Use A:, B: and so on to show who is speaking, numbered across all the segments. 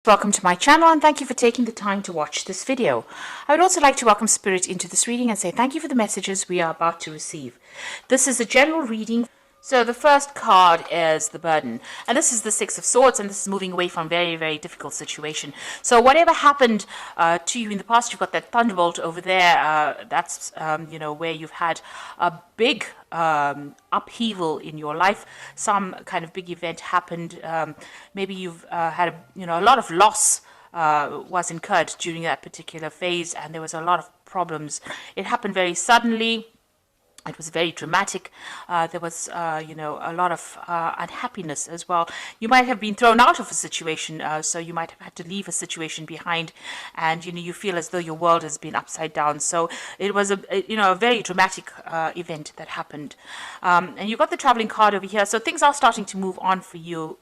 A: Welcome to my channel and thank you for taking the time to watch this video. I would also like to welcome Spirit into this reading and say thank you for the messages we are about to receive. This is a general reading. So the first card is the burden, and this is the Six of Swords, and this is moving away from a very, very difficult situation. So whatever happened to you in the past, you've got that thunderbolt over there. That's where you've had a big upheaval in your life. Some kind of big event happened. Maybe you've had a lot of loss was incurred during that particular phase, and there was a lot of problems. It happened very suddenly. It was very dramatic. There was, a lot of unhappiness as well. You might have been thrown out of a situation, so you might have had to leave a situation behind, and you feel as though your world has been upside down. So it was a very dramatic event that happened. And you've got the traveling card over here. So things are starting to move on for you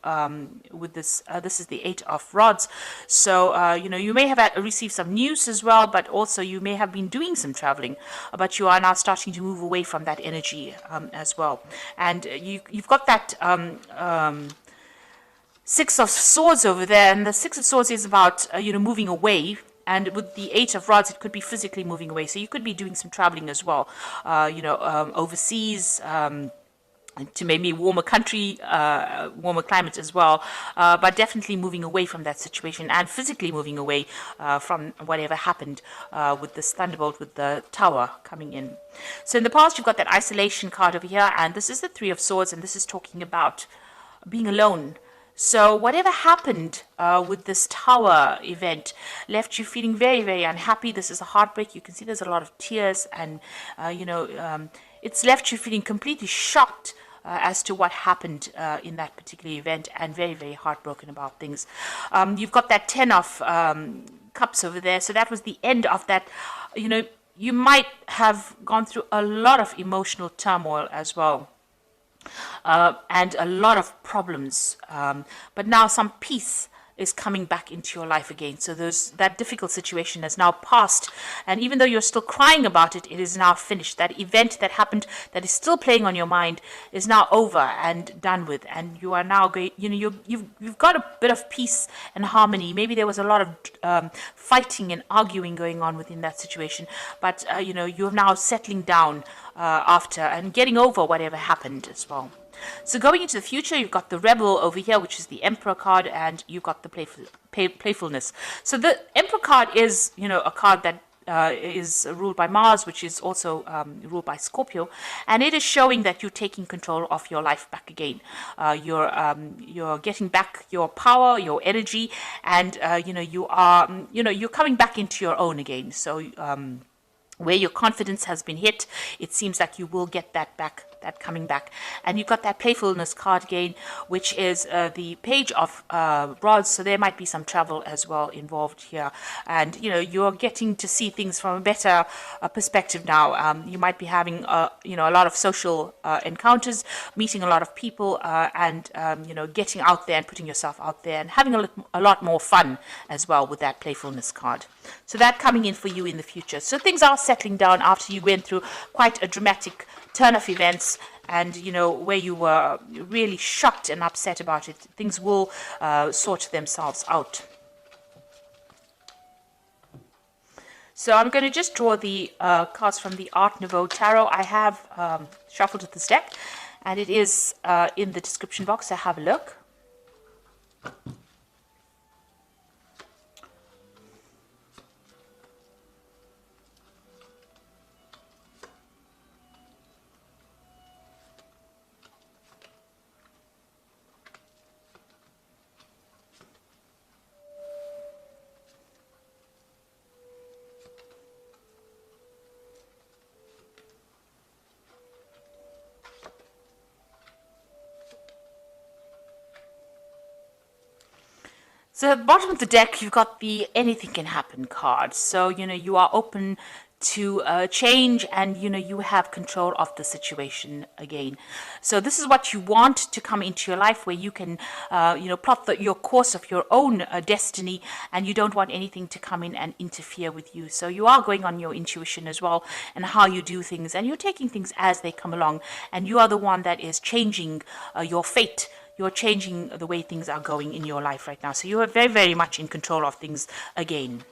A: with this. This is the Eight of Rods. So you may have received some news as well, but also you may have been doing some traveling, but you are now starting to move away from that energy as well. And you've got that Six of Swords over there, and the Six of Swords is about moving away, and with the Eight of Rods it could be physically moving away, so you could be doing some traveling as well, overseas, to maybe warmer country, warmer climate as well, but definitely moving away from that situation and physically moving away from whatever happened with this thunderbolt, with the tower coming in. So in the past, you've got that isolation card over here, and this is the Three of Swords, and this is talking about being alone. So whatever happened with this tower event left you feeling very, very unhappy. This is a heartbreak. You can see there's a lot of tears, and it's left you feeling completely shocked as to what happened in that particular event, and very, very heartbroken about things. You've got that Ten of Cups over there, so that was the end of that. You might have gone through a lot of emotional turmoil as well, and a lot of problems, but now some peace is coming back into your life again. So that difficult situation has now passed, and even though you're still crying about it, it is now finished. That event that happened that is still playing on your mind is now over and done with, and you are now going, you've got a bit of peace and harmony. Maybe there was a lot of fighting and arguing going on within that situation, but you're now settling down after and getting over whatever happened as well. So going into the future, you've got the Rebel over here, which is the Emperor card, and you've got the playfulness. So the Emperor card is, a card that is ruled by Mars, which is also ruled by Scorpio, and it is showing that you're taking control of your life back again. You're getting back your power, your energy, and you're coming back into your own again. So where your confidence has been hit, it seems like you will get that back, that coming back. And you've got that playfulness card again, which is the Page of Rods, so there might be some travel as well involved here. And you're getting to see things from a better perspective now. You might be having a lot of social encounters, meeting a lot of people, and getting out there and putting yourself out there and having a lot more fun as well with that playfulness card. So that coming in for you in the future. So things are settling down after you went through quite a dramatic turn of events, and where you were really shocked and upset about it. Things will sort themselves out. So I'm going to just draw the cards from the Art Nouveau Tarot. I have shuffled this deck, and it is in the description box, so have a look. So at the bottom of the deck, you've got the Anything Can Happen card. So, you are open to change, and you have control of the situation again. So this is what you want to come into your life, where you can plot your course of your own destiny, and you don't want anything to come in and interfere with you. So you are going on your intuition as well, and how you do things, and you're taking things as they come along, and you are the one that is changing your fate you're changing the way things are going in your life right now. So you are very, very much in control of things again.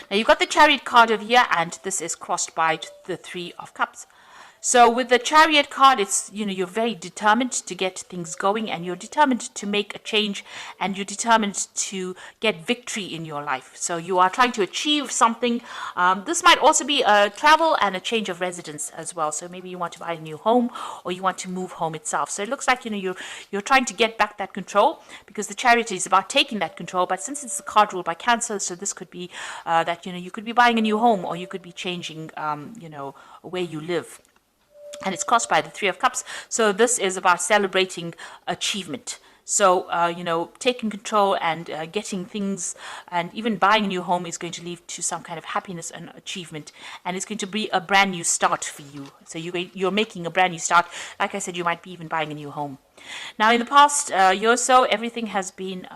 A: Now you've got the Chariot card over here, and this is crossed by the Three of Cups. So with the Chariot card, it's, you're very determined to get things going, and you're determined to make a change, and you're determined to get victory in your life. So you are trying to achieve something. This might also be a travel and a change of residence as well. So maybe you want to buy a new home, or you want to move home itself. So it looks like, you're trying to get back that control, because the Chariot is about taking that control. But since it's a card ruled by Cancer, so this could be that, you could be buying a new home, or you could be changing, where you live. And it's crossed by the Three of Cups. So this is about celebrating achievement. So, taking control and getting things, and even buying a new home is going to lead to some kind of happiness and achievement. And it's going to be a brand new start for you. So you're making a brand new start. Like I said, you might be even buying a new home. Now, in the past year or so, everything has been,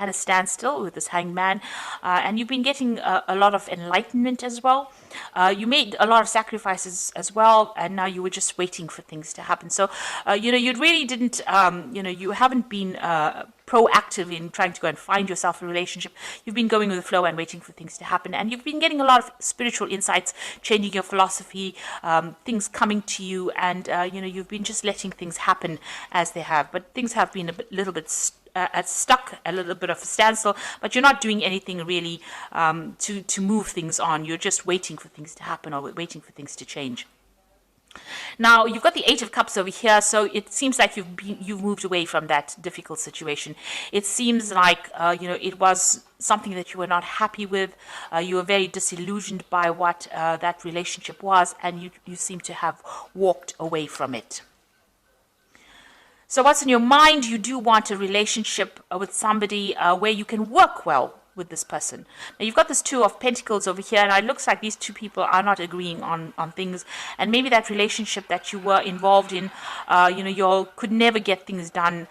A: at a standstill with this Hanged Man, and you've been getting a lot of enlightenment as well. You made a lot of sacrifices as well, and now you were just waiting for things to happen. So, you really didn't, you haven't been proactive in trying to go and find yourself a relationship. You've been going with the flow and waiting for things to happen, and you've been getting a lot of spiritual insights, changing your philosophy, things coming to you, and you've been just letting things happen as they have. But things have been little bit stuck, a little bit of a standstill, but you're not doing anything really to move things on. You're just waiting for things to happen, or waiting for things to change. Now you've got the Eight of Cups over here, so it seems like you've moved away from that difficult situation. It seems like it was something that you were not happy with. You were very disillusioned by what that relationship was, and you seem to have walked away from it. So what's in your mind? You do want a relationship with somebody where you can work well with this person. Now you've got this Two of Pentacles over here, and it looks like these two people are not agreeing on things, and maybe that relationship that you were involved in, you could never get things done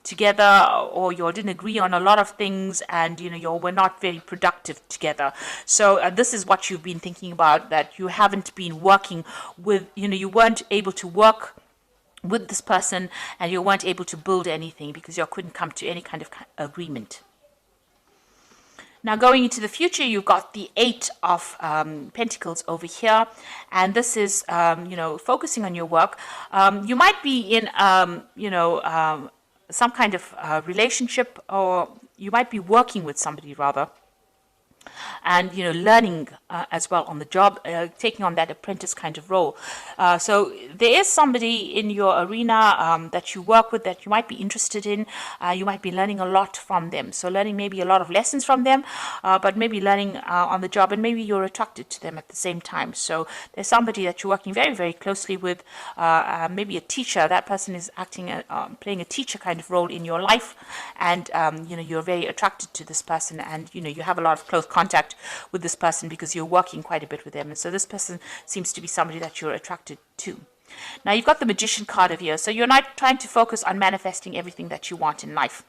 A: together, or you didn't agree on a lot of things, and you were not very productive together. So this is what you've been thinking about, that you haven't been working with, you weren't able to work with this person, and you weren't able to build anything because you couldn't come to any kind of agreement. Now going into the future, you've got the Eight of Pentacles over here, and this is focusing on your work. You might be in some kind of relationship, or you might be working with somebody rather, and learning as well on the job, taking on that apprentice kind of role. So there is somebody in your arena that you work with that you might be interested in. You might be learning a lot from them. So learning maybe a lot of lessons from them, but maybe learning on the job, and maybe you're attracted to them at the same time. So there's somebody that you're working very, very closely with, maybe a teacher. That person is acting, playing a teacher kind of role in your life, and you're very attracted to this person, and you have a lot of close contact with this person because you're working quite a bit with them. And so this person seems to be somebody that you're attracted to. Now you've got the Magician card over here, so you're not trying to focus on manifesting everything that you want in life.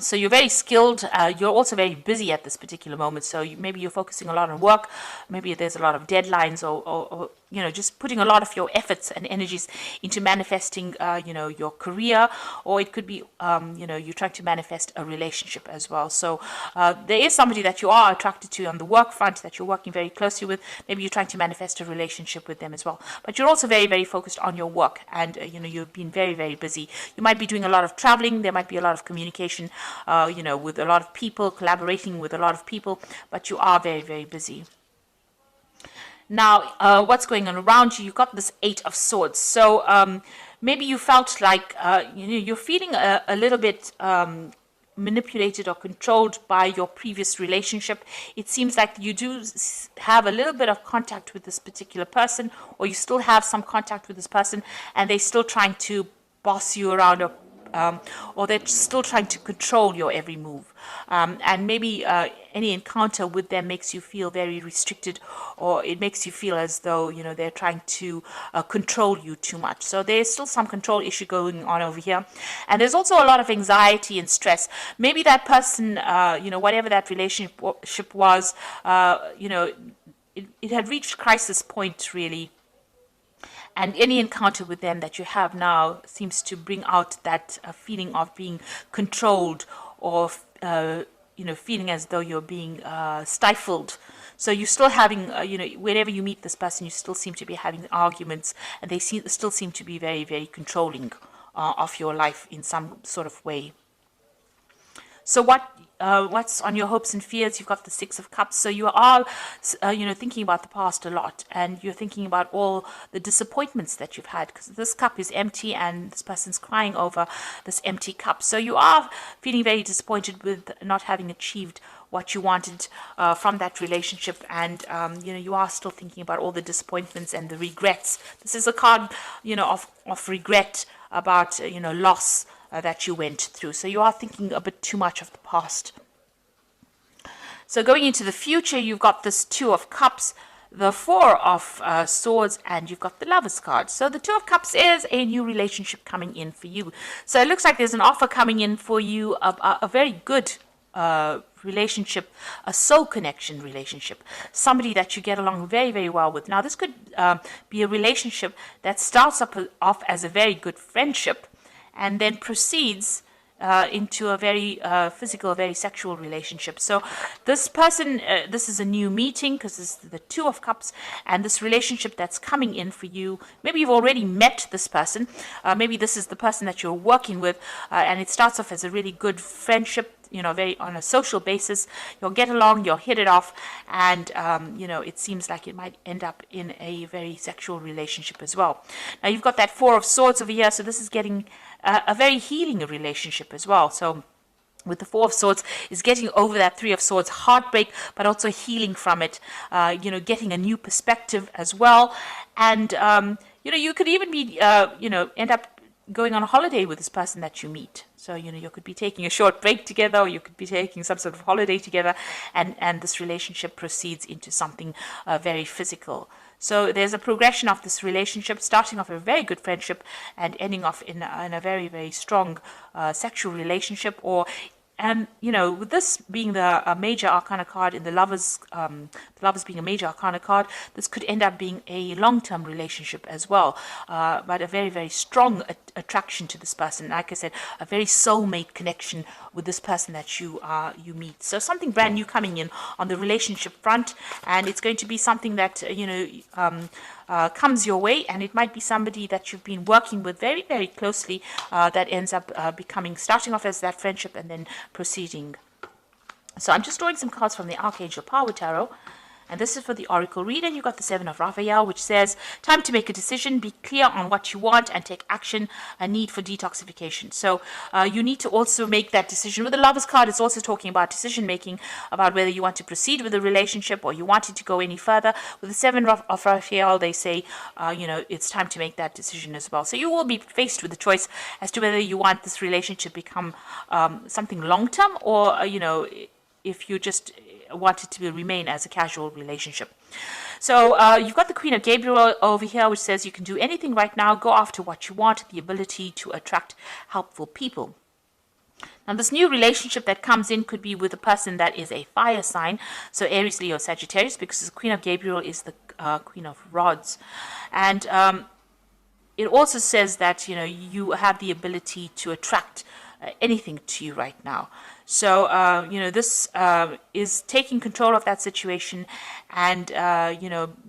A: So you're very skilled. You're also very busy at this particular moment. So maybe you're focusing a lot on work. Maybe there's a lot of deadlines, or just putting a lot of your efforts and energies into manifesting, your career, or it could be, you're trying to manifest a relationship as well. So there is somebody that you are attracted to on the work front that you're working very closely with. Maybe you're trying to manifest a relationship with them as well. But you're also very, very focused on your work, and you've been very, very busy. You might be doing a lot of traveling. There might be a lot of communication, with a lot of people, collaborating with a lot of people, but you are very, very busy. Now, what's going on around you? You've got this Eight of Swords. So maybe you felt like, you're feeling a little bit manipulated or controlled by your previous relationship. It seems like you do have a little bit of contact with this particular person, or you still have some contact with this person, and they're still trying to boss you around, or they're still trying to control your every move. And maybe any encounter with them makes you feel very restricted, or it makes you feel as though, they're trying to control you too much. So there's still some control issue going on over here. And there's also a lot of anxiety and stress. Maybe that person, whatever that relationship was, it had reached crisis point, really. And any encounter with them that you have now seems to bring out that feeling of being controlled, or feeling as though you're being stifled. So you're still having, whenever you meet this person, you still seem to be having arguments, and they still seem to be very, very controlling of your life in some sort of way. So what's on your hopes and fears? You've got the Six of Cups. So you are, thinking about the past a lot, and you're thinking about all the disappointments that you've had, because this cup is empty and this person's crying over this empty cup. So you are feeling very disappointed with not having achieved what you wanted from that relationship, and you are still thinking about all the disappointments and the regrets. This is a card, of regret about loss that you went through. So you are thinking a bit too much of the past. So going into the future, you've got this Two of Cups, the Four of Swords, and you've got the Lovers card. So the Two of Cups is a new relationship coming in for you. So it looks like there's an offer coming in for you, a very good relationship, a soul connection relationship, somebody that you get along very, very well with. Now, this could be a relationship that starts off as a very good friendship, and then proceeds into a very physical, very sexual relationship. So this person, this is a new meeting, because this is the Two of Cups, and this relationship that's coming in for you. Maybe you've already met this person. Maybe this is the person that you're working with, and it starts off as a really good friendship, very on a social basis. You'll get along, you'll hit it off, and it seems like it might end up in a very sexual relationship as well. Now you've got that Four of Swords over here, so this is getting a very healing relationship as well. So with the Four of Swords is getting over that Three of Swords heartbreak, but also healing from it, getting a new perspective as well. And you could even be end up going on a holiday with this person that you meet. So, you could be taking a short break together, or you could be taking some sort of holiday together, and this relationship proceeds into something very physical. So there's a progression of this relationship, starting off a very good friendship and ending off in a very, very strong sexual relationship, and with this being the major arcana card in the lovers being a major arcana card, this could end up being a long-term relationship as well, but a very, very strong attraction to this person. Like I said, a very soulmate connection with this person that you meet. So something brand new coming in on the relationship front, and it's going to be something that comes your way, and it might be somebody that you've been working with very, very closely, that ends up starting off as that friendship and then proceeding. So I'm just drawing some cards from the Archangel Power Tarot, and this is for the Oracle reader. You've got the Seven of Raphael, which says, time to make a decision, be clear on what you want, and take action, a need for detoxification. So you need to also make that decision. With the Lovers card, it's also talking about decision making, about whether you want to proceed with the relationship or you want it to go any further. With the Seven of Raphael, they say, it's time to make that decision as well. So you will be faced with the choice as to whether you want this relationship to become something long-term, or, if you just want it to remain as a casual relationship. So you've got the Queen of Gabriel over here, which says you can do anything right now, go after what you want, the ability to attract helpful people. Now, this new relationship that comes in could be with a person that is a fire sign, so Aries, Leo, Sagittarius, because the Queen of Gabriel is the Queen of Rods. And it also says that, you have the ability to attract anything to you right now. So, this is taking control of that situation and,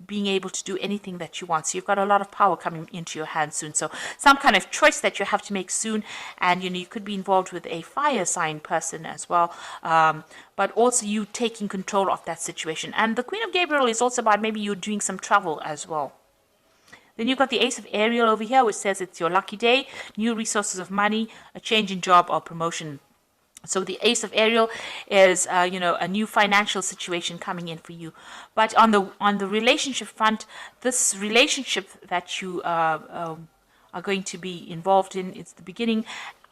A: being able to do anything that you want. So you've got a lot of power coming into your hands soon. So some kind of choice that you have to make soon. And, you could be involved with a fire sign person as well. But also you taking control of that situation. And the Queen of Gabriel is also about maybe you doing some travel as well. Then you've got the Ace of Ariel over here, which says it's your lucky day, new resources of money, a change in job or promotion. So the Ace of Ariel is, a new financial situation coming in for you. But on the relationship front, this relationship that you are going to be involved in, it's the beginning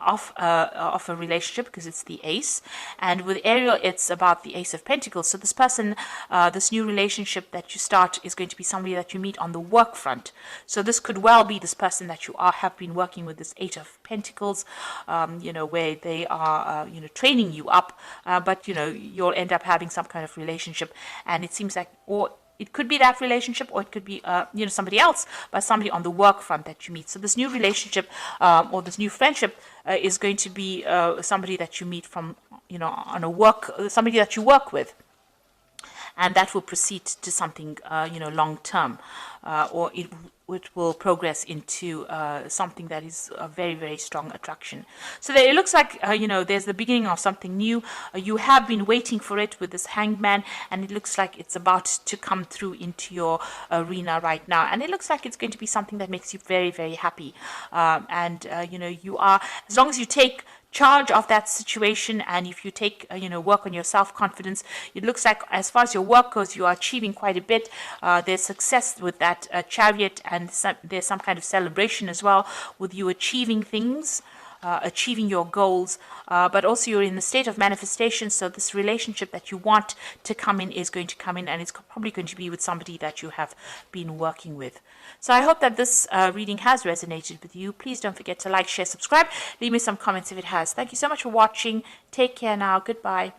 A: of a relationship, because it's the Ace, and with Ariel it's about the Ace of Pentacles. So this person, this new relationship that you start, is going to be somebody that you meet on the work front. So this could well be this person that you have been working with, this Eight of Pentacles, where they are training you up, but you'll end up having some kind of relationship, and it seems like, or It could be that relationship, or it could be, somebody else, but somebody on the work front that you meet. So this new relationship or this new friendship is going to be somebody that you meet from, on a work, somebody that you work with. And that will proceed to something, long term, or it will progress into something that is a very, very strong attraction. So there, it looks like, there's the beginning of something new. You have been waiting for it with this Hanged Man, and it looks like it's about to come through into your arena right now. And it looks like it's going to be something that makes you very, very happy. You are, as long as you take charge of that situation, and if you take work on your self-confidence, it looks like as far as your work goes, you are achieving quite a bit. There's success with that chariot, and there's some kind of celebration as well with you achieving things, achieving your goals, but also you're in the state of manifestation. So this relationship that you want to come in is going to come in, and it's probably going to be with somebody that you have been working with. So I hope that this reading has resonated with you. Please don't forget to like, share, subscribe. Leave me some comments if it has. Thank you so much for watching. Take care now. Goodbye.